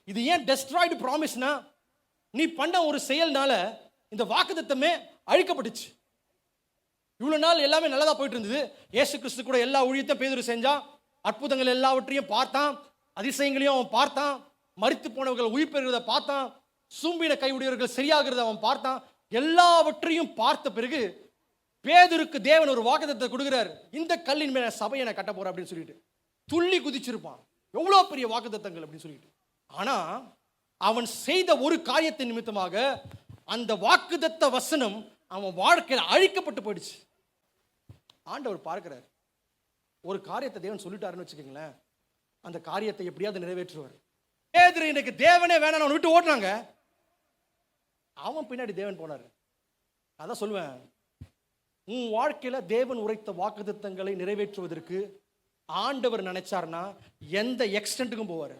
இது ஏன் டெஸ்ட்ராய்டு ப்ராமிஸ்னா, நீ பண்ண ஒரு செயல்னால இந்த வாக்குத்தத்தமே அழிக்கப்பட்டுச்சு. இவ்வளவு நாள் எல்லாமே நல்லதா போயிட்டு இருந்தது. இயேசு கிறிஸ்து கூட எல்லா ஊழியத்தையும் பேதுரு செஞ்சான், அற்புதங்கள் எல்லாவற்றையும் பார்த்தான், அதிசயங்களையும் அவன் பார்த்தான், மரித்து போனவர்கள் உயிர் பெறுகிறத பார்த்தான், சூம்பின கையுடையவர்கள் சரியாகிறத அவன் பார்த்தான். எல்லாவற்றையும் பார்த்த பிறகு பேதுருக்கு தேவன் ஒரு வாக்குத்தத்தத்தை கொடுக்கிறார். இந்த கல்லின் மேல சபையை நான் கட்ட போறேன் அப்படின்னு சொல்லிட்டு துள்ளி குதிச்சிருப்பான். எவ்வளவு பெரிய வாக்குத்தத்தங்கள் அப்படின்னு சொல்லிட்டு. ஆனா அவன் செய்த ஒரு காரியத்தின் நிமித்தமாக அந்த வாக்குத்தத்த வசனம் அவன் வாழ்க்கையில் அழிக்கப்பட்டு போயிடுச்சு. ஆண்டவர் பார்க்கிறார், ஒரு காரியத்தை தேவன் சொல்லிட்டாருன்னு வச்சுக்கோங்களேன், அந்த காரியத்தை எப்படியாவது நிறைவேற்றுவார். பேதுரு இன்னைக்கு தேவனே வேணாம் அவன் விட்டு ஓடுனாங்க, அவன் பின்னாடி தேவன் போனார். அதான் சொல்லுவேன், உன் வாழ்க்கையில தேவன் உரைத்த வாக்குத்தத்தங்களை நிறைவேற்றுவதற்கு ஆண்டவர் நினைச்சார்னா எந்த எக்ஸ்டென்ட்டுக்கும் போவார்.